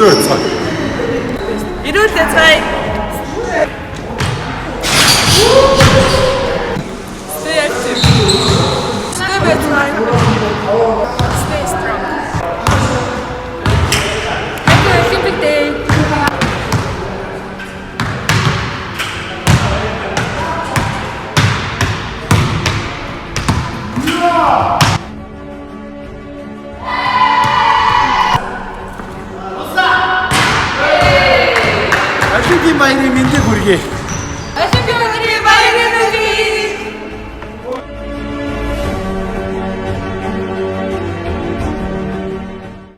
4 살. 이럴 때 차이. Stay active. Stay better. Stay strong. Have a happy day. 아시기 많이 민데 모르게.